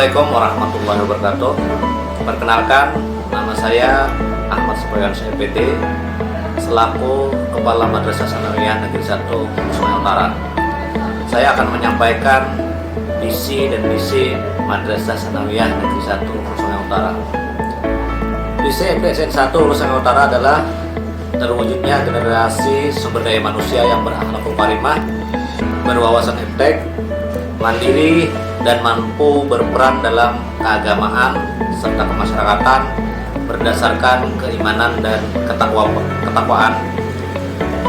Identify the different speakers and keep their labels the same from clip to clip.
Speaker 1: Assalamualaikum warahmatullahi wabarakatuh. Perkenalkan, nama saya Ahmad Supriyan SPT selaku Kepala Madrasah Sanawiyah Negeri 1 Sungai Utara. Saya akan menyampaikan visi dan misi Madrasah Sanawiyah Negeri 1 Sungai Utara. Visi MTSN 1 Sungai Utara adalah terwujudnya generasi sumber daya manusia yang berakhlakul karimah, berwawasan eptek, mandiri, dan mampu berperan dalam keagamaan serta kemasyarakatan berdasarkan keimanan dan ketakwaan.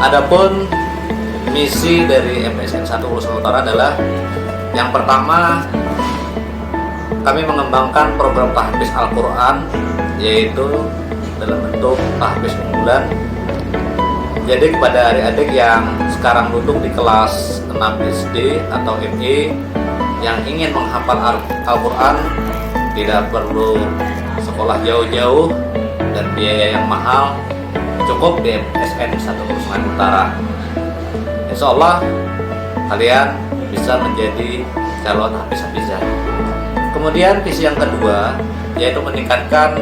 Speaker 1: Adapun misi dari MTSN 1 Sungai Utara adalah yang pertama, kami mengembangkan program tahfiz Al-Quran, yaitu dalam bentuk tahfiz unggulan. Jadi kepada adik-adik yang sekarang duduk di kelas 6 SD atau ME yang ingin menghafal Al-Quran, tidak perlu sekolah jauh-jauh dan biaya yang mahal, cukup di MTSN 1 Sungai Utara. Insya Allah kalian bisa menjadi calon hafiz-hafizah. Kemudian visi yang kedua yaitu meningkatkan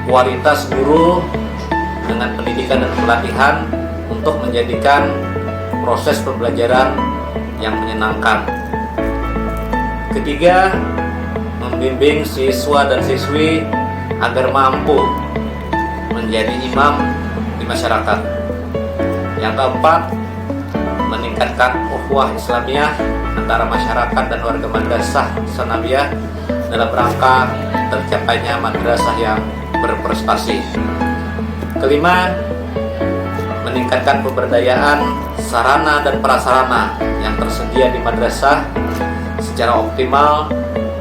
Speaker 1: kualitas guru dengan pendidikan dan pelatihan untuk menjadikan proses pembelajaran yang menyenangkan. Ketiga, membimbing siswa dan siswi agar mampu menjadi imam di masyarakat. Yang keempat, meningkatkan ukhuwah Islamiyah antara masyarakat dan warga Madrasah Sanawiyah dalam rangka tercapainya madrasah yang berprestasi. Kelima, meningkatkan pemberdayaan sarana dan prasarana yang tersedia di madrasah secara optimal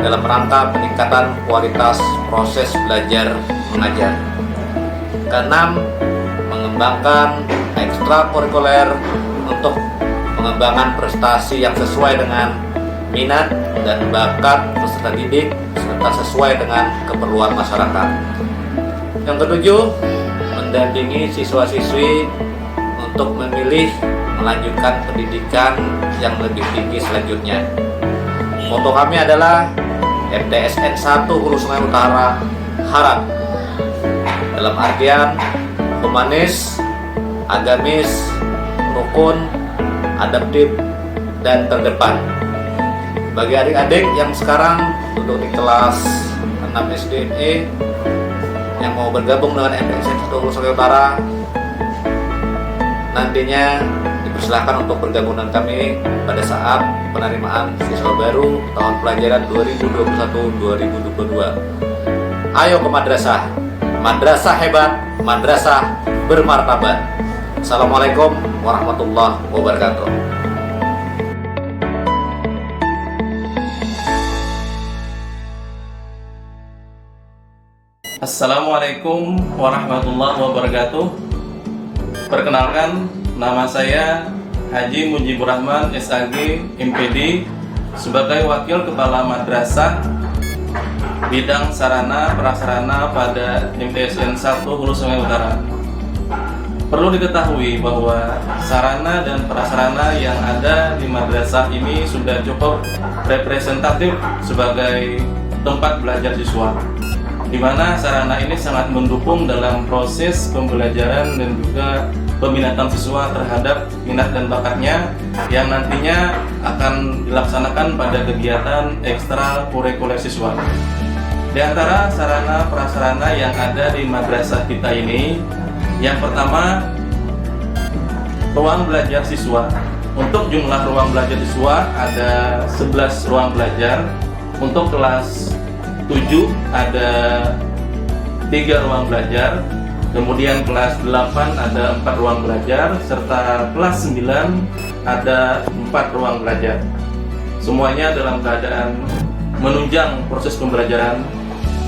Speaker 1: dalam rangka peningkatan kualitas proses belajar mengajar. Keenam, mengembangkan ekstrakurikuler untuk pengembangan prestasi yang sesuai dengan minat dan bakat peserta didik serta sesuai dengan keperluan masyarakat. Yang ketujuh, mendampingi siswa-siswi untuk memilih melanjutkan pendidikan yang lebih tinggi selanjutnya. Moto kami adalah MTSN 1 Hulu Sungai Utara harap dalam artian humanis, agamis, rukun, adaptif, dan terdepan. Bagi adik-adik yang sekarang duduk di kelas 6 SDNE yang mau bergabung dengan MTSN 1 Hulu Sungai Utara, nantinya dipersilahkan untuk bergabung dengan kami pada saat penerimaan siswa baru tahun pelajaran 2021-2022. Ayo ke madrasah, madrasah hebat, madrasah bermartabat. Assalamualaikum warahmatullahi wabarakatuh.
Speaker 2: Assalamualaikum warahmatullahi wabarakatuh. Perkenalkan, nama saya Haji Mujibur Rahman SAG MPD sebagai Wakil Kepala Madrasah Bidang Sarana Prasarana pada MTSN 1 Hulu Sungai Utara. Perlu diketahui bahwa sarana dan prasarana yang ada di madrasah ini sudah cukup representatif sebagai tempat belajar siswa, di mana sarana ini sangat mendukung dalam proses pembelajaran dan juga peminatan siswa terhadap minat dan bakatnya yang nantinya akan dilaksanakan pada kegiatan ekstrakurikuler siswa. Di antara sarana prasarana yang ada di madrasah kita ini, yang pertama, ruang belajar siswa. Untuk jumlah ruang belajar siswa ada 11 ruang belajar. Untuk kelas 7 ada 3 ruang belajar, kemudian kelas 8 ada 4 ruang belajar, serta kelas 9 ada 4 ruang belajar. Semuanya dalam keadaan menunjang proses pembelajaran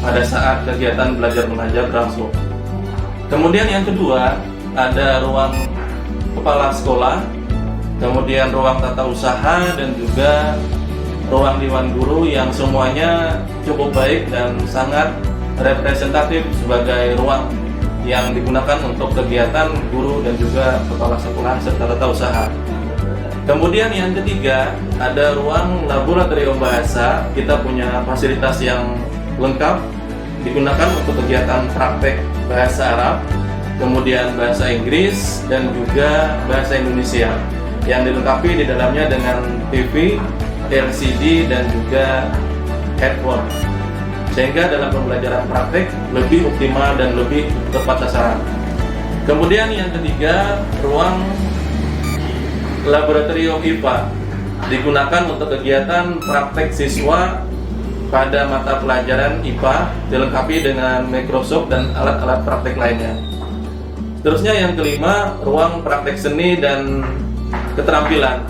Speaker 2: pada saat kegiatan belajar mengajar berlangsung. Kemudian yang kedua ada ruang kepala sekolah, kemudian ruang tata usaha, dan juga ruang dewan guru yang semuanya cukup baik dan sangat representatif sebagai ruang yang digunakan untuk kegiatan guru dan juga kepala sekolah serta tata usaha. Kemudian yang ketiga, ada ruang laboratorium bahasa. Kita punya fasilitas yang lengkap, digunakan untuk kegiatan praktek bahasa Arab, kemudian bahasa Inggris, dan juga bahasa Indonesia, yang dilengkapi di dalamnya dengan TV, LCD, dan juga headphone, sehingga dalam pembelajaran praktek lebih optimal dan lebih tepat sasaran. Kemudian yang ketiga, ruang laboratorium IPA digunakan untuk kegiatan praktek siswa pada mata pelajaran IPA, dilengkapi dengan Microsoft dan alat-alat praktek lainnya. Terusnya yang kelima, ruang praktek seni dan keterampilan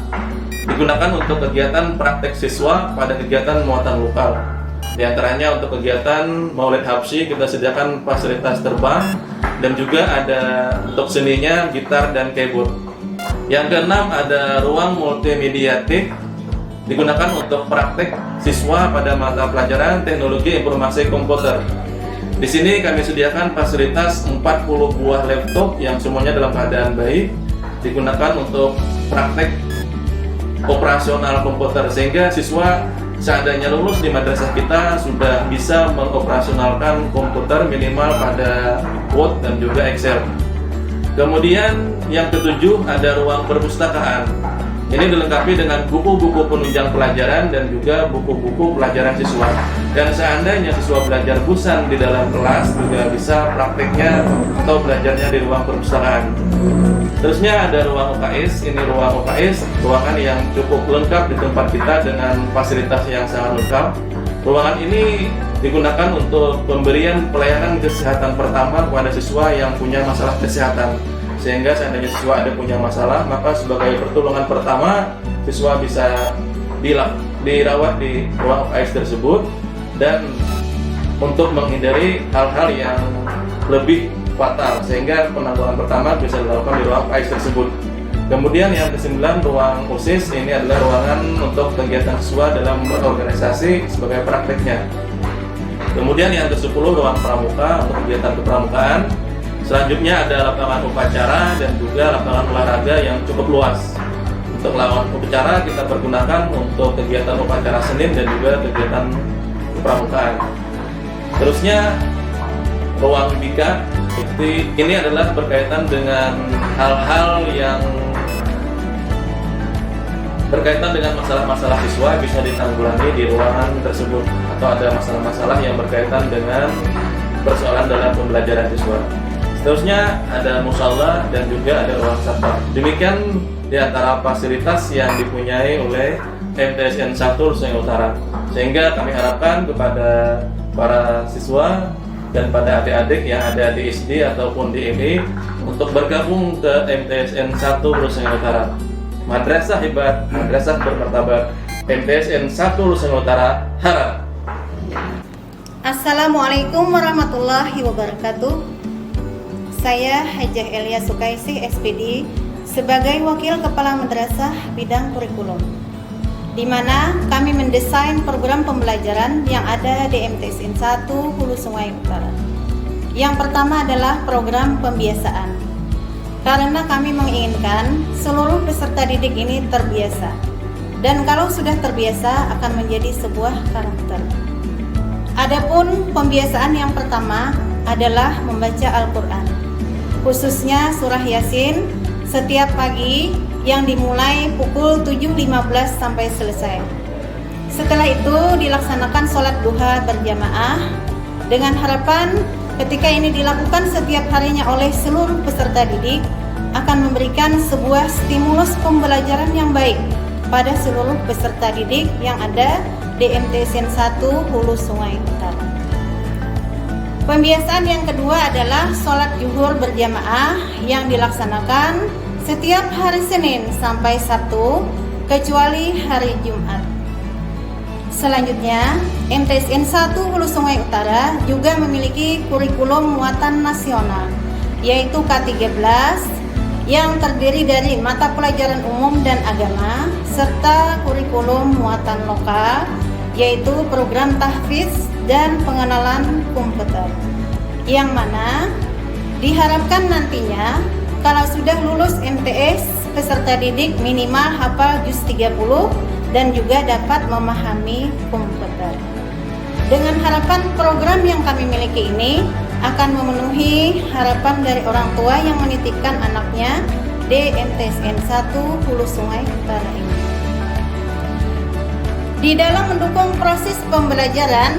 Speaker 2: digunakan untuk kegiatan praktek siswa pada kegiatan muatan lokal. Di antaranya untuk kegiatan Maulid Habsyi kita sediakan fasilitas terbang, dan juga ada untuk seninya gitar dan keyboard. Yang keenam, ada ruang multimediatik digunakan untuk praktek siswa pada mata pelajaran Teknologi Informasi Komputer. Di sini kami sediakan fasilitas 40 buah laptop yang semuanya dalam keadaan baik, digunakan untuk praktek operasional komputer, sehingga siswa seandainya lulus di madrasah kita sudah bisa mengoperasionalkan komputer minimal pada Word dan juga Excel. Kemudian yang ketujuh, ada ruang perpustakaan. Ini dilengkapi dengan buku-buku penunjang pelajaran dan juga buku-buku pelajaran siswa. Dan seandainya siswa belajar bosan di dalam kelas, juga bisa prakteknya atau belajarnya di ruang perpustakaan. Terusnya ada ruang UKS. Ini ruang UKS, ruangan yang cukup lengkap di tempat kita dengan fasilitas yang sangat lengkap. Ruangan ini digunakan untuk pemberian pelayanan kesehatan pertama kepada siswa yang punya masalah kesehatan, sehingga seandainya siswa ada punya masalah, maka sebagai pertolongan pertama siswa bisa dirawat di ruang UKS tersebut, dan untuk menghindari hal-hal yang lebih fatal, sehingga penanggulangan pertama bisa dilakukan di ruang UKS tersebut. Kemudian yang ke-9, ruang OSIS. Ini adalah ruangan untuk kegiatan siswa dalam berorganisasi sebagai prakteknya. Kemudian yang ke-10, ruang pramuka untuk kegiatan kepramukaan. Selanjutnya ada lapangan upacara dan juga lapangan olahraga yang cukup luas. Untuk lapangan upacara kita pergunakan untuk kegiatan upacara Senin dan juga kegiatan kepramukaan. Terusnya ruang BIKA. Ini adalah berkaitan dengan hal-hal yang berkaitan dengan masalah-masalah siswa, bisa ditanggulangi di ruangan tersebut, atau ada masalah-masalah yang berkaitan dengan persoalan dalam pembelajaran siswa. Seterusnya ada musala dan juga ada ruang satwa. Demikian di antara fasilitas yang dipunyai oleh MTSN 1 Luseng Utara, sehingga kami harapkan kepada para siswa dan pada adik-adik yang ada di SD ataupun di MI untuk bergabung ke MTSN 1 Luseng Utara. Madrasah hebat, madrasah bermartabat. MTSN 1 Luseng Utara, harap.
Speaker 3: Assalamualaikum warahmatullahi wabarakatuh. Saya Hajah Elia Sukaisi, SPD, sebagai Wakil Kepala Madrasah Bidang Kurikulum, di mana kami mendesain program pembelajaran yang ada di MTSN 1 Hulu Sungai Utara. Yang pertama adalah program pembiasaan. Karena kami menginginkan seluruh peserta didik ini terbiasa, dan kalau sudah terbiasa akan menjadi sebuah karakter. Adapun pembiasaan yang pertama adalah membaca Al-Quran, khususnya surah Yasin setiap pagi yang dimulai pukul 7.15 sampai selesai. Setelah itu dilaksanakan sholat duha berjamaah, dengan harapan ketika ini dilakukan setiap harinya oleh seluruh peserta didik, akan memberikan sebuah stimulus pembelajaran yang baik pada seluruh peserta didik yang ada di MTSN 1 Hulu Sungai Utara. Pembiasaan yang kedua adalah sholat zuhur berjamaah yang dilaksanakan setiap hari Senin sampai Sabtu, kecuali hari Jumat. Selanjutnya, MTSN 1 Hulu Sungai Utara juga memiliki kurikulum muatan nasional, yaitu K13, yang terdiri dari mata pelajaran umum dan agama, serta kurikulum muatan lokal, yaitu program tahfiz dan pengenalan komputer, yang mana diharapkan nantinya kalau sudah lulus MTS peserta didik minimal hafal juz 30 dan juga dapat memahami komputer. Dengan harapan program yang kami miliki ini akan memenuhi harapan dari orang tua yang menitipkan anaknya di MTSN 1 Hulu Sungai Utara ini. Di dalam mendukung proses pembelajaran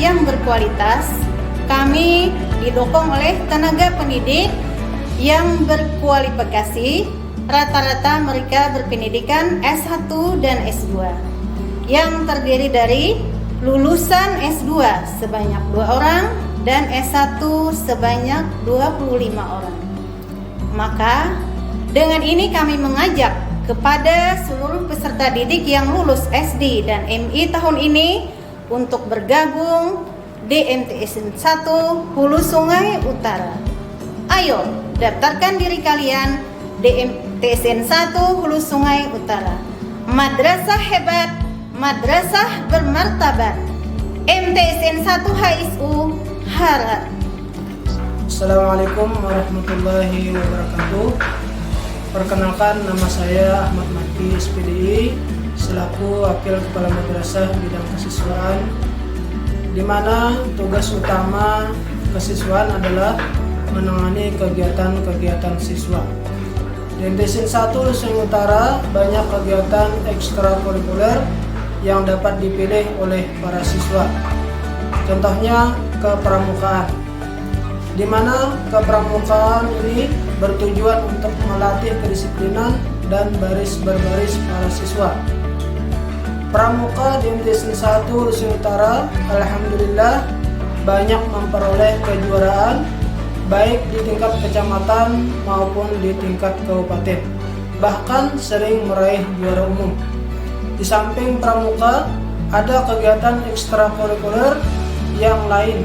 Speaker 3: yang berkualitas, kami didukung oleh tenaga pendidik yang berkualifikasi. Rata-rata mereka berpendidikan S1 dan S2 yang terdiri dari lulusan S2 sebanyak 2 orang dan S1 sebanyak 25 orang. Maka dengan ini kami mengajak kepada seluruh peserta didik yang lulus SD dan MI tahun ini untuk bergabung di MTSN 1 Hulu Sungai Utara. Ayo, daftarkan diri kalian di MTSN 1 Hulu Sungai Utara. Madrasah hebat, madrasah bermartabat. MTSN 1 HSU Harad.
Speaker 4: Assalamualaikum warahmatullahi wabarakatuh. Perkenalkan, nama saya Ahmad Mati SPDI selaku Wakil Kepala Madrasah Bidang Kesiswaan, di mana tugas utama kesiswaan adalah menangani kegiatan-kegiatan siswa. Di MTSN 1 Hulu Sungai Utara banyak kegiatan ekstrakurikuler yang dapat dipilih oleh para siswa. Contohnya kepramukaan, di mana kepramukaan ini bertujuan untuk melatih kedisiplinan dan baris berbaris para siswa. Pramuka di MTSN 1 Hulu Sungai Utara alhamdulillah banyak memperoleh kejuaraan baik di tingkat kecamatan maupun di tingkat kabupaten, bahkan sering meraih juara umum. Di samping pramuka, ada kegiatan ekstrakurikuler yang lain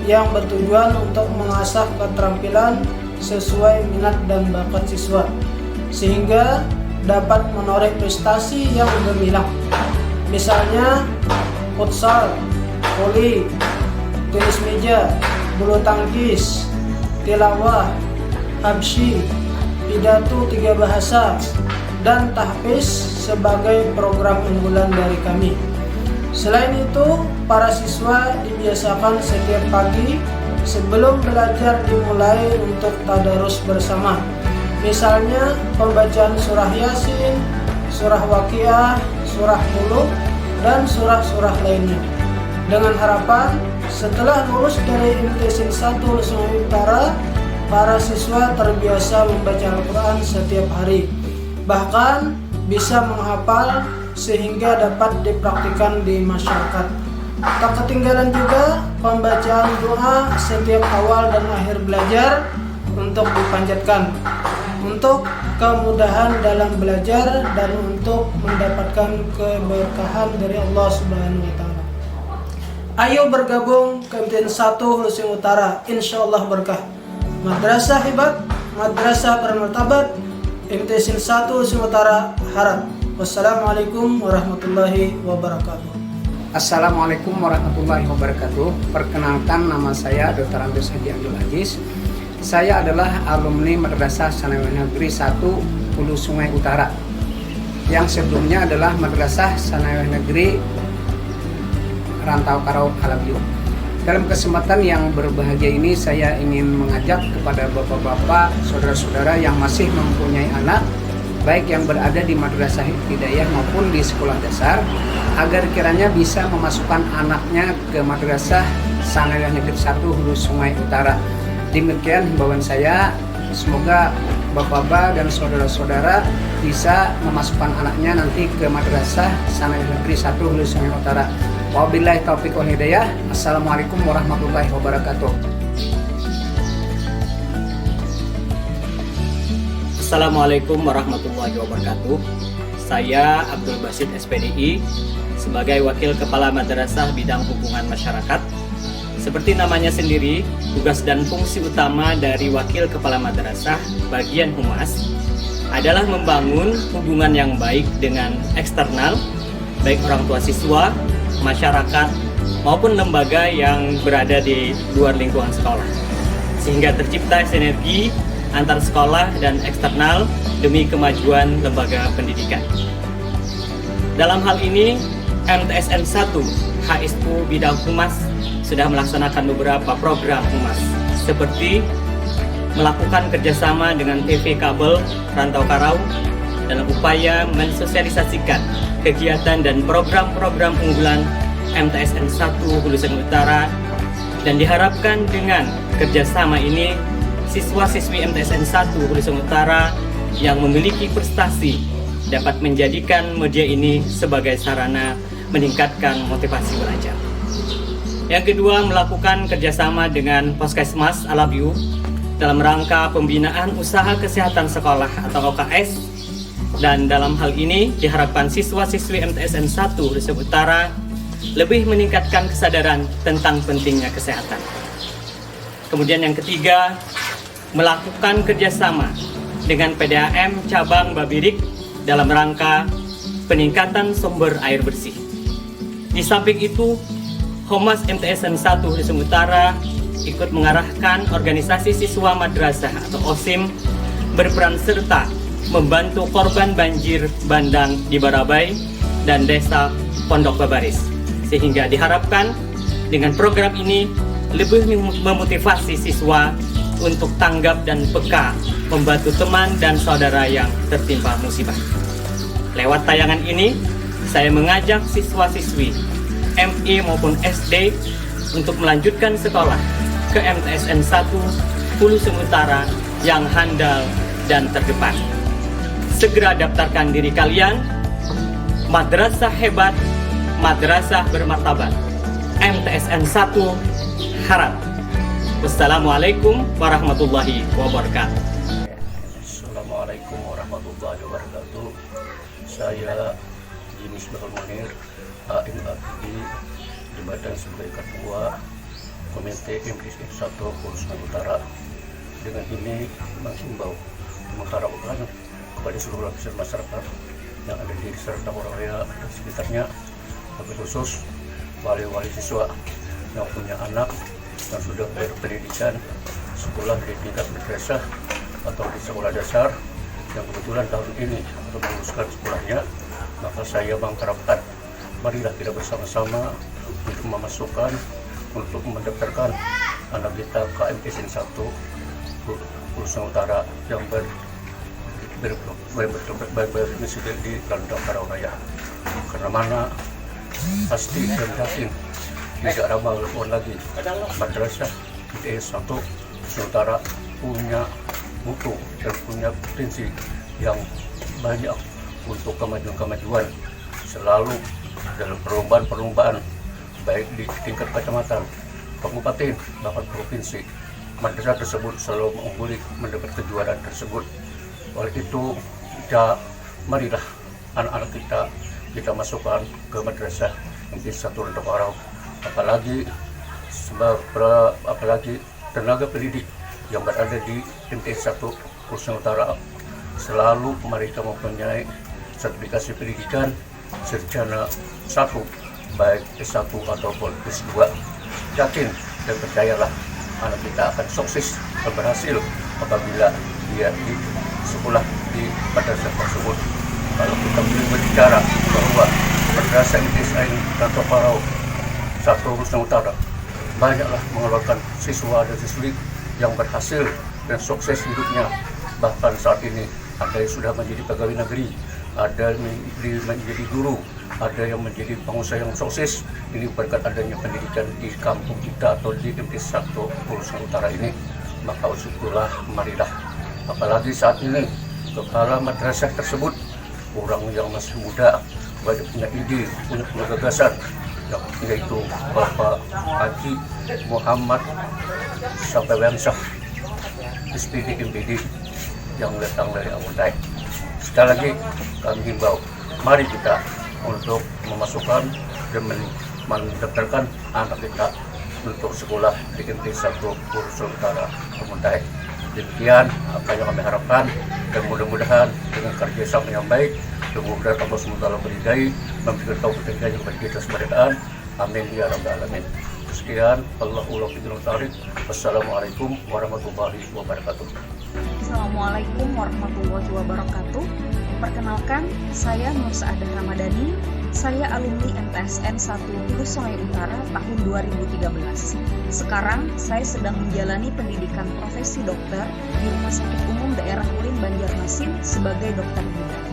Speaker 4: yang bertujuan untuk mengasah keterampilan sesuai minat dan bakat siswa, sehingga dapat menoreh prestasi yang gemilang. Misalnya futsal, voli, tenis meja, bulu tangkis, tilawah, habsyi, pidato 3 bahasa, dan tahfiz sebagai program unggulan dari kami. Selain itu, para siswa dibiasakan setiap pagi sebelum belajar dimulai untuk tadarus bersama. Misalnya pembacaan surah Yasin, surah Waqiah, surah Muluk, dan surah-surah lainnya. Dengan harapan setelah lulus dari MTSN 1 Hulu Sungai Utara, para siswa terbiasa membaca Al-Quran setiap hari, bahkan bisa menghafal sehingga dapat dipraktikkan di masyarakat. Tak ketinggalan juga pembacaan doa setiap awal dan akhir belajar untuk dipanjatkan, untuk kemudahan dalam belajar dan untuk mendapatkan keberkahan dari Allah Subhanahu wa Ta'ala. Ayo bergabung ke MTSN 1 Hulu Sungai Utara, insya Allah berkah. Madrasah hebat, madrasah bermartabat, MTSN 1 Hulu Sungai Utara Harad. Wassalamualaikum warahmatullahi wabarakatuh.
Speaker 5: Assalamualaikum warahmatullahi wabarakatuh. Perkenalkan, nama saya Dr. Andes Haji Abdul Aziz. Saya adalah alumni Madrasah Sanawiyah Negeri 1 Hulu Sungai Utara, yang sebelumnya adalah Madrasah Sanawiyah Negeri Rantau Karau Alabiu. Dalam kesempatan yang berbahagia ini, saya ingin mengajak kepada bapak-bapak, saudara-saudara yang masih mempunyai anak, baik yang berada di madrasah ibtidaiyah maupun di sekolah dasar, agar kiranya bisa memasukkan anaknya ke Madrasah Sanawiyah Negeri 1 Hulu Sungai Utara. Demikian himbauan saya, semoga bapak-bapak dan saudara-saudara bisa memasukkan anaknya nanti ke Madrasah Sanawiyah Negeri 1 Hulu Sungai Utara. Wabillahi taufiq wal hidayah. Assalamualaikum warahmatullahi wabarakatuh.
Speaker 6: Assalamualaikum warahmatullahi wabarakatuh. Saya Abdul Basit SPDI sebagai Wakil Kepala Madrasah Bidang Hubungan Masyarakat. Seperti namanya sendiri, tugas dan fungsi utama dari Wakil Kepala Madrasah bagian Humas adalah membangun hubungan yang baik dengan eksternal, baik orang tua siswa, masyarakat, maupun lembaga yang berada di luar lingkungan sekolah, sehingga tercipta sinergi antar sekolah dan eksternal demi kemajuan lembaga pendidikan. Dalam hal ini, MTSN 1 HSU bidang Humas sudah melaksanakan beberapa program humas seperti melakukan kerjasama dengan TV kabel Rantau Karau dalam upaya mensosialisasikan kegiatan dan program-program unggulan MTSN 1 Hulu Sungai Utara, dan diharapkan dengan kerjasama ini siswa-siswi MTSN 1 Hulu Sungai Utara yang memiliki prestasi dapat menjadikan media ini sebagai sarana meningkatkan motivasi belajar. Yang kedua, melakukan kerjasama dengan Puskesmas Alabiu dalam rangka pembinaan usaha kesehatan sekolah atau OKS, dan dalam hal ini diharapkan siswa-siswi MTSN 1 Hulu Sungai Utara lebih meningkatkan kesadaran tentang pentingnya kesehatan. Kemudian yang ketiga, melakukan kerjasama dengan PDAM cabang Babirik dalam rangka peningkatan sumber air bersih. Di samping itu, Humas MTSN 1 Hulu Sungai Utara ikut mengarahkan organisasi siswa madrasah atau OSIM berperan serta membantu korban banjir bandang di Barabai dan desa Pondok Babaris, sehingga diharapkan dengan program ini lebih memotivasi siswa untuk tanggap dan peka membantu teman dan saudara yang tertimpa musibah. Lewat tayangan ini, saya mengajak siswa-siswi MI maupun SD untuk melanjutkan sekolah ke MTSN 1 Hulu Sungai Utara yang handal dan terdepan. Segera daftarkan diri kalian. Madrasah hebat, madrasah bermartabat. MTSN 1 harap. Wassalamualaikum warahmatullahi wabarakatuh.
Speaker 7: Assalamualaikum warahmatullahi wabarakatuh. Saya Jimis Bahul Munir, AIM APD, jabatan sebagai Ketua Komite MTSN 1 Hulu Sungai Utara. Dengan ini menghimbau, mengharapkan kepada seluruh lapisan masyarakat yang ada di serta Oraya dan sekitarnya, lebih khusus wali-wali siswa yang punya anak yang sudah berpendidikan sekolah di tingkat madrasah atau di sekolah dasar yang kebetulan tahun ini untuk meluluskan sekolahnya, maka saya mengharapkan marilah kita bersama-sama untuk memasukkan, untuk mendaftarkan anak kita ke MTSN 1 Hulu Sungai Utara yang berdomisili di Rantau Karau Raya. Karena mana pasti dan yakin tidak ramah lagi madrasah MTSN 1 Hulu Sungai Utara punya mutu dan punya prinsip yang banyak untuk kemajuan selalu dalam perlombaan baik di tingkat kecamatan, kabupaten, bahkan provinsi. Madrasah tersebut selalu mengungguli mendapat kejuaraan tersebut. Oleh itu, marilah anak-anak kita masukkan ke madrasah MTSN 1 Rantau Karau. Apalagi tenaga pendidik yang berada di MTSN 1 Hulu Sungai Utara selalu mereka mempunyai sertifikasi pendidikan sarjana 1, baik S1 ataupun S2. Yakin dan percayalah anak kita akan sukses dan berhasil apabila dia di sekolah di madrasah tersebut. Kalau kita berbicara bahwa madrasah MTSN Rantau Karau 1 Hulu Sungai Utara banyaklah mengeluarkan siswa dan siswi yang berhasil dan sukses hidupnya. Bahkan saat ini ada yang sudah menjadi pegawai negeri, ada yang menjadi guru, ada yang menjadi pengusaha yang sukses. Ini berkat adanya pendidikan di kampung kita atau di MTSN 1 Hulu Sungai Utara ini. Maka syukurlah, marilah. Apalagi saat ini kepala madrasah tersebut orang yang masih muda, banyak punya ide, punya gagasan, yaitu Bapak Haji Muhammad Sapewansyah SPD MPD yang datang dari Amuntai. Sekali lagi kami himbau, mari kita untuk memasukkan dan mendaftarkan anak kita untuk sekolah di MTSN 1 Hulu Sungai Utara Amuntai. Demikian apa yang kami harapkan, dan mudah-mudahan dengan kerjasama yang baik, mudah-mudahan Allah SWT beridai, memberikan taufik dan hidayah kepada kita semua. Amin ya rabbal alamin. Sekian, Wassalamualaikum warahmatullahi wabarakatuh.
Speaker 8: warahmatullahi wabarakatuh. Perkenalkan, saya Nur Saadah Ramadhani. Saya alumni MTSN 1 Hulu Sungai Utara tahun 2013. Sekarang saya sedang menjalani pendidikan profesi dokter di Rumah Sakit Umum Daerah Ulin Banjarmasin sebagai dokter bedah.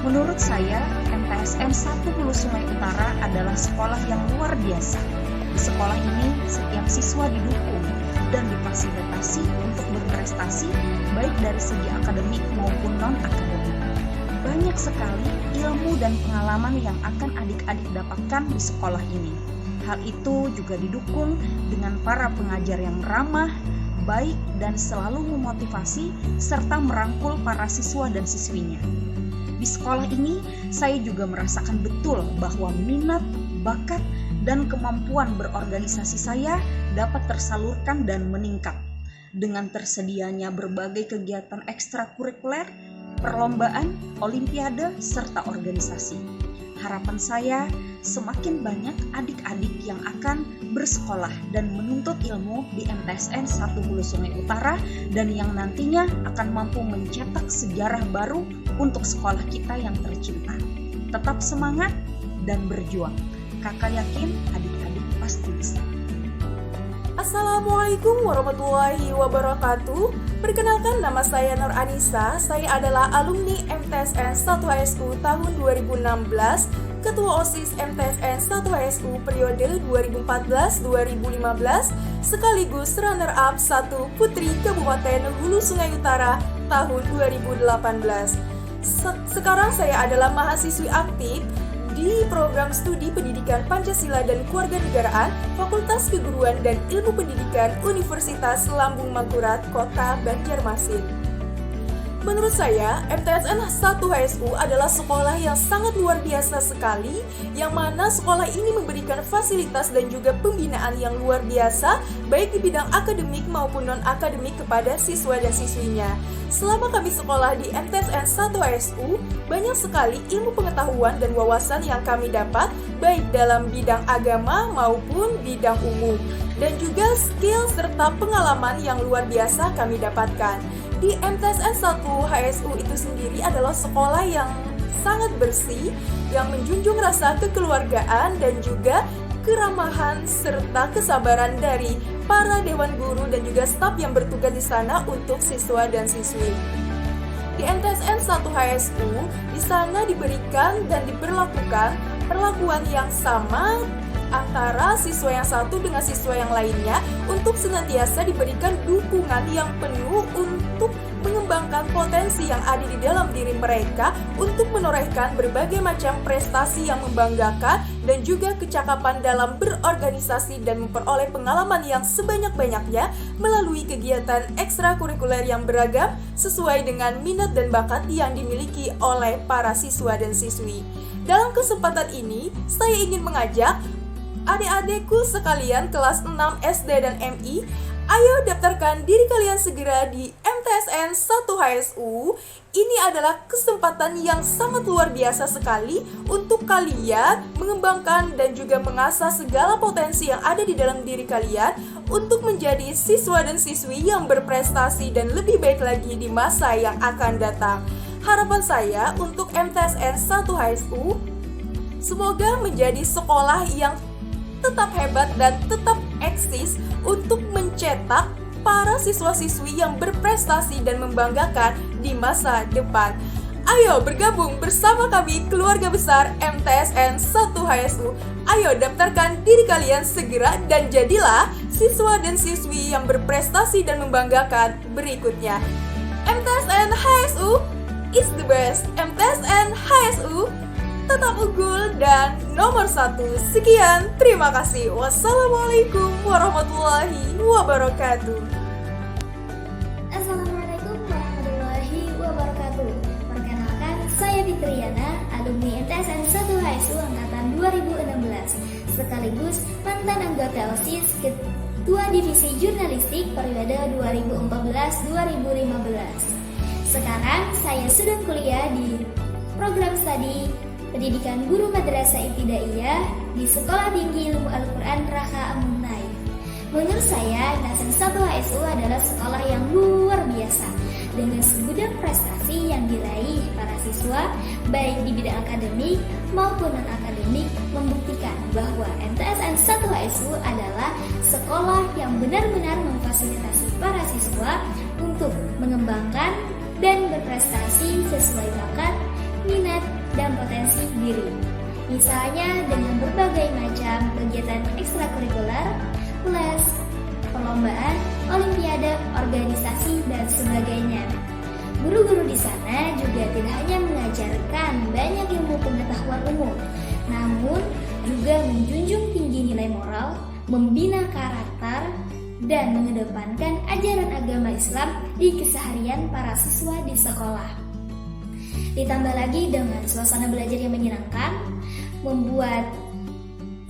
Speaker 8: Menurut saya, MTSN 1 Hulu Sungai Utara adalah sekolah yang luar biasa. Di sekolah ini, setiap siswa didukung dan difasilitasi untuk berprestasi baik dari segi akademik maupun non-akademik. Banyak sekali ilmu dan pengalaman yang akan adik-adik dapatkan di sekolah ini. Hal itu juga didukung dengan para pengajar yang ramah, baik, dan selalu memotivasi serta merangkul para siswa dan siswinya. Di sekolah ini, saya juga merasakan betul bahwa minat, bakat, dan kemampuan berorganisasi saya dapat tersalurkan dan meningkat. Dengan tersedianya berbagai kegiatan ekstrakurikuler, perlombaan, olimpiade, serta organisasi. Harapan saya semakin banyak adik-adik yang akan bersekolah dan menuntut ilmu di MTSN 1 Hulu Sungai Utara dan yang nantinya akan mampu mencetak sejarah baru untuk sekolah kita yang tercinta. Tetap semangat dan berjuang. Kakak yakin adik-adik pasti bisa.
Speaker 9: Assalamualaikum warahmatullahi wabarakatuh. Perkenalkan, nama saya Nur Anissa. Saya adalah alumni MTSN 1 HSU tahun 2016, Ketua OSIS MTSN 1 HSU periode 2014-2015, sekaligus runner-up 1 Putri Kabupaten Hulu Sungai Utara tahun 2018. Sekarang saya adalah mahasiswi aktif di program studi pendidikan Pancasila dan Kewarganegaraan Fakultas Keguruan dan Ilmu Pendidikan Universitas Lambung Mangkurat, Kota Banjarmasin. Menurut saya, MTSN 1 HSU adalah sekolah yang sangat luar biasa sekali, yang mana sekolah ini memberikan fasilitas dan juga pembinaan yang luar biasa, baik di bidang akademik maupun non-akademik kepada siswa dan siswinya. Selama kami sekolah di MTSN 1 HSU, banyak sekali ilmu pengetahuan dan wawasan yang kami dapat, baik dalam bidang agama maupun bidang umum, dan juga skill serta pengalaman yang luar biasa kami dapatkan. Di MTSN 1 HSU itu sendiri adalah sekolah yang sangat bersih, yang menjunjung rasa kekeluargaan dan juga keramahan serta kesabaran dari para dewan guru dan juga staf yang bertugas di sana untuk siswa dan siswi. Di MTSN 1 HSU, di sana diberikan dan diberlakukan perlakuan yang sama antara siswa yang satu dengan siswa yang lainnya untuk senantiasa diberikan dukungan yang penuh untuk mengembangkan potensi yang ada di dalam diri mereka untuk menorehkan berbagai macam prestasi yang membanggakan dan juga kecakapan dalam berorganisasi dan memperoleh pengalaman yang sebanyak-banyaknya melalui kegiatan ekstrakurikuler yang beragam sesuai dengan minat dan bakat yang dimiliki oleh para siswa dan siswi. Dalam kesempatan ini, saya ingin mengajak adik-adikku sekalian kelas 6 SD dan MI, ayo daftarkan diri kalian segera di MTSN 1 HSU. Ini adalah kesempatan yang sangat luar biasa sekali untuk kalian mengembangkan dan juga mengasah segala potensi yang ada di dalam diri kalian untuk menjadi siswa dan siswi yang berprestasi dan lebih baik lagi di masa yang akan datang. Harapan saya untuk MTSN 1 HSU, semoga menjadi sekolah yang tetap hebat dan tetap eksis untuk mencetak para siswa-siswi yang berprestasi dan membanggakan di masa depan. Ayo bergabung bersama kami keluarga besar MTSN 1 HSU. Ayo daftarkan diri kalian segera dan jadilah siswa dan siswi yang berprestasi dan membanggakan berikutnya. MTSN HSU is the best. MTSN HSU tetap unggul dan nomor 1. Sekian, terima kasih. Wassalamualaikum warahmatullahi wabarakatuh.
Speaker 10: Assalamualaikum warahmatullahi wabarakatuh. Perkenalkan, saya Fitriana, alumni MTSN 1 HSU angkatan 2016, sekaligus mantan anggota OSIS Ketua Divisi Jurnalistik periode 2014-2015. Sekarang saya sedang kuliah di program studi Pendidikan Guru Madrasah Ibtidaiyah di Sekolah Tinggi Ilmu Al-Quran Raka Amunai. Menurut saya, MTSN 1 HSU adalah sekolah yang luar biasa dengan segudang yang diraih para siswa baik di bidang akademik maupun non-akademik membuktikan bahwa MTSN 1 HSU adalah sekolah yang benar-benar memfasilitasi para siswa untuk mengembangkan dan berprestasi sesuai bakat, minat, dan potensi diri. Misalnya dengan berbagai macam kegiatan ekstrakurikuler, les, perlombaan, olimpiade, organisasi, dan sebagainya. Guru-guru di sana juga tidak hanya mengajarkan banyak ilmu pengetahuan umum, namun juga menjunjung tinggi nilai moral, membina karakter, dan mengedepankan ajaran agama Islam di keseharian para siswa di sekolah. Ditambah lagi dengan suasana belajar yang menyenangkan, membuat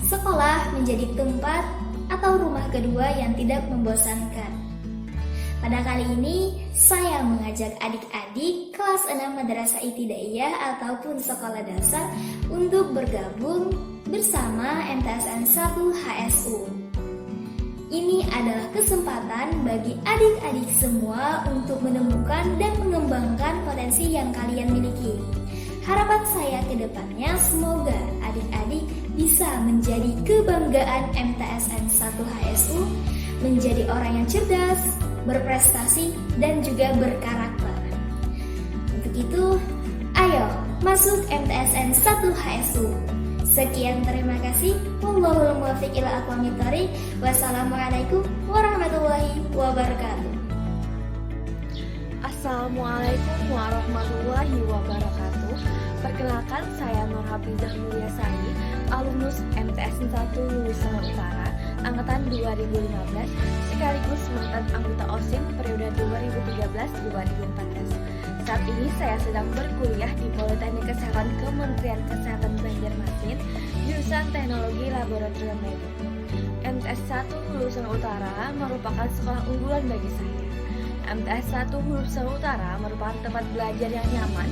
Speaker 10: sekolah menjadi tempat atau rumah kedua yang tidak membosankan. Pada kali ini, saya mengajak adik-adik kelas 6 Madrasah Ibtidaiyah ataupun sekolah dasar untuk bergabung bersama MTSN 1 HSU. Ini adalah kesempatan bagi adik-adik semua untuk menemukan dan mengembangkan potensi yang kalian miliki. Harapan saya ke depannya semoga adik-adik bisa menjadi kebanggaan MTSN 1 HSU, menjadi orang yang cerdas, berprestasi, dan juga berkarakter. Untuk itu, ayo masuk MTSN 1 HSU. Sekian, terima kasih. Wallahul muwaffiq ila aqwamit thoriq. Wassalamualaikum warahmatullahi wabarakatuh.
Speaker 11: Assalamualaikum warahmatullahi wabarakatuh. Perkenalkan, saya Nur Hafizah Mulyasari, alumnus MTSN 1 Lulusan Utara angkatan 2015 sekaligus mantan anggota OSIM periode 2013-2014. Saat ini saya sedang berkuliah di Politeknik Kesehatan Kementerian Kesehatan Banjarmasin, jurusan Teknologi Laboratorium Medik. MTS 1 Lulusan Utara merupakan sekolah unggulan bagi saya. MTS 1 Lulusan Utara merupakan tempat belajar yang nyaman,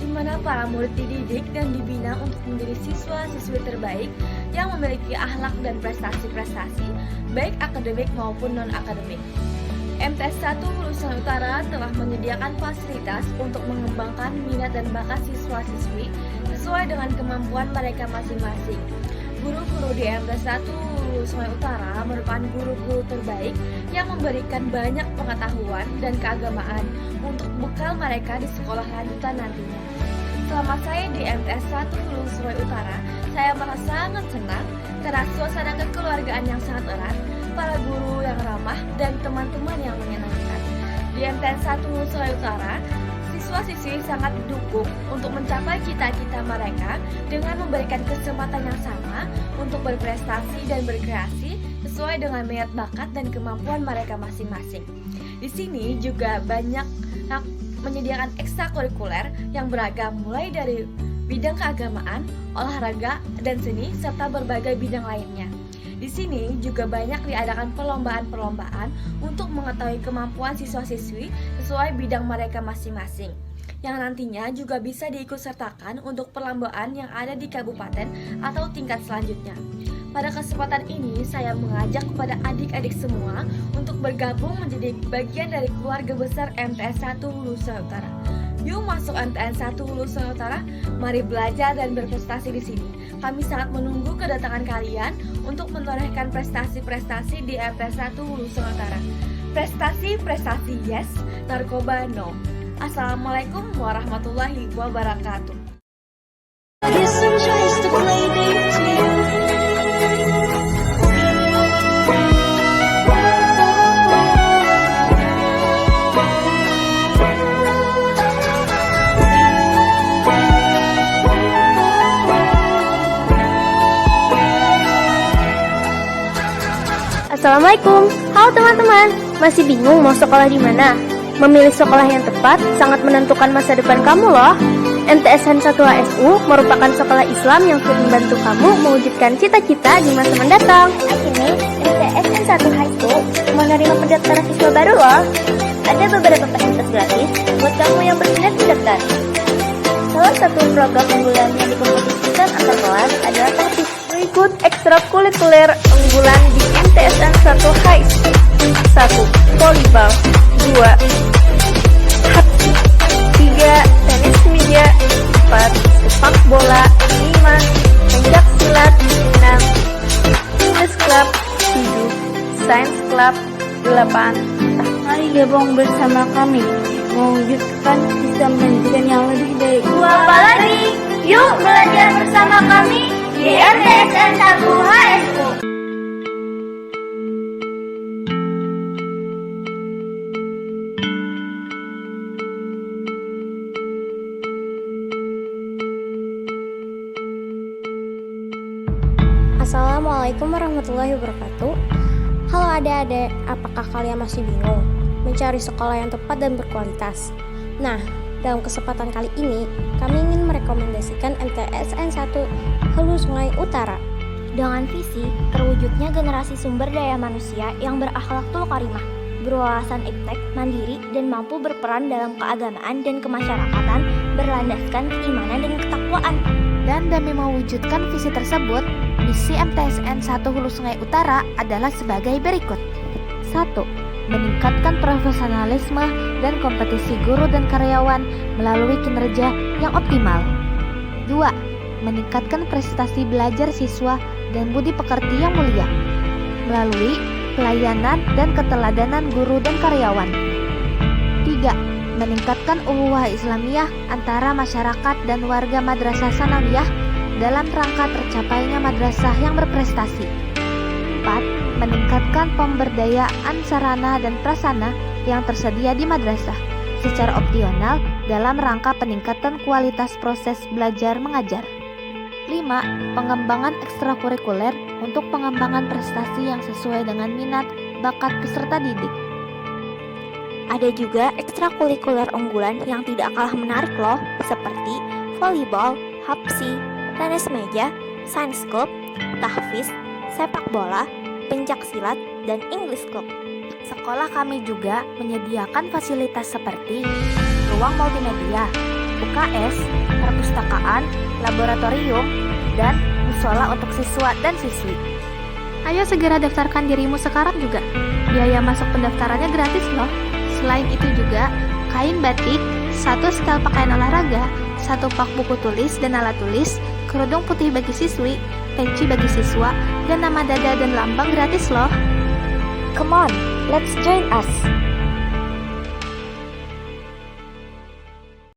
Speaker 11: di mana para murid dididik dan dibina untuk menjadi siswa-siswi terbaik yang memiliki akhlak dan prestasi-prestasi, baik akademik maupun non-akademik. MTS 1 Lulusan Utara telah menyediakan fasilitas untuk mengembangkan minat dan bakat siswa-siswi sesuai dengan kemampuan mereka masing-masing. Guru-guru di MTS 1 Lulusan Utara merupakan guru-guru terbaik yang memberikan banyak pengetahuan dan keagamaan untuk bekal mereka di sekolah lanjutan nantinya. Selama saya di MTS 1 Lulusan Utara, saya merasa sangat senang karena suasana kekeluargaan yang sangat erat, para guru yang ramah, dan teman-teman yang menyenangkan. Di MTS 1 Lulusan Utara, siswa-siswi sangat didukung untuk mencapai cita-cita mereka dengan memberikan kesempatan yang sama untuk berprestasi dan berkreasi sesuai dengan minat bakat dan kemampuan mereka masing-masing. Di sini juga banyak menyediakan ekstrakurikuler yang beragam mulai dari bidang keagamaan, olahraga, dan seni, serta berbagai bidang lainnya. Di sini juga banyak diadakan perlombaan-perlombaan untuk mengetahui kemampuan siswa-siswi sesuai bidang mereka masing-masing, yang nantinya juga bisa diikutsertakan untuk perlombaan yang ada di kabupaten atau tingkat selanjutnya. Pada kesempatan ini, saya mengajak kepada adik-adik semua untuk bergabung menjadi bagian dari keluarga besar MTS 1 Lulusan Utara. Yuk masuk MTS 1 Lulusan Utara, mari belajar dan berprestasi di sini. Kami sangat menunggu kedatangan kalian untuk menorehkan prestasi-prestasi di MTS 1 Lulusan Utara. Prestasi-prestasi yes, narkoba no. Assalamualaikum warahmatullahi wabarakatuh.
Speaker 12: Assalamualaikum. Halo teman-teman, masih bingung mau sekolah di mana? Memilih sekolah yang tepat sangat menentukan masa depan kamu loh. MTSN 1 HSU merupakan sekolah Islam yang turut membantu kamu mewujudkan cita-cita di masa mendatang.
Speaker 10: Kini, MTSN 1 HSU menerima pendaftaran siswa baru loh. Ada beberapa fasilitas gratis buat kamu yang berminat mendaftar. Salah satu program unggulan yang dikompetisikan antar kelas adalah TAFIS.
Speaker 12: Ikut ekstrakurikuler unggulan di MTSN 1 HSU. 1. Volleyball. 2. 3.
Speaker 11: depan. Mari gabung bersama kami mewujudkan sistem pendidikan yang lebih baik.
Speaker 10: Apalagi, yuk belajar bersama kami di MTSN 1 HSU.
Speaker 12: Assalamualaikum warahmatullahi wabarakatuh. Halo adik-adik, apakah kalian masih bingung mencari sekolah yang tepat dan berkualitas? Nah, dalam kesempatan kali ini, kami ingin merekomendasikan MTSN 1 Hulu Sungai Utara. Dengan visi terwujudnya generasi sumber daya manusia yang berakhlakul karimah, berwawasan iptek, mandiri, dan mampu berperan dalam keagamaan dan kemasyarakatan berlandaskan keimanan dan ketakwaan.
Speaker 13: Dan demi mewujudkan visi tersebut, misi MTSN 1 Hulu Sungai Utara adalah sebagai berikut. 1. Meningkatkan profesionalisme dan kompetisi guru dan karyawan melalui kinerja yang optimal. 2. Meningkatkan prestasi belajar siswa dan budi pekerti yang mulia melalui pelayanan dan keteladanan guru dan karyawan. 3. Meningkatkan ukhuwah Islamiyah antara masyarakat dan warga Madrasah Sanawiyah dalam rangka tercapainya madrasah yang berprestasi. 4. Meningkatkan pemberdayaan sarana dan prasarana yang tersedia di madrasah secara opsional dalam rangka peningkatan kualitas proses belajar mengajar. 5. Pengembangan ekstrakurikuler untuk pengembangan prestasi yang sesuai dengan minat, bakat peserta didik.
Speaker 12: Ada juga ekstrakurikuler unggulan yang tidak kalah menarik loh, seperti volleyball, hapsi, tenis meja, science club, tahfiz, sepak bola, pencak silat, dan English club. Sekolah kami juga menyediakan fasilitas seperti ruang multimedia, UKS, perpustakaan, laboratorium, dan musola untuk siswa dan siswi.
Speaker 13: Ayo segera daftarkan dirimu sekarang juga. Biaya masuk pendaftarannya gratis loh. Selain itu juga, kain batik, 1 setel pakaian olahraga, 1 pak buku tulis dan alat tulis, kerudung putih bagi siswi, peci bagi siswa, dan nama dada dan lambang gratis loh.
Speaker 12: Come on, let's join us.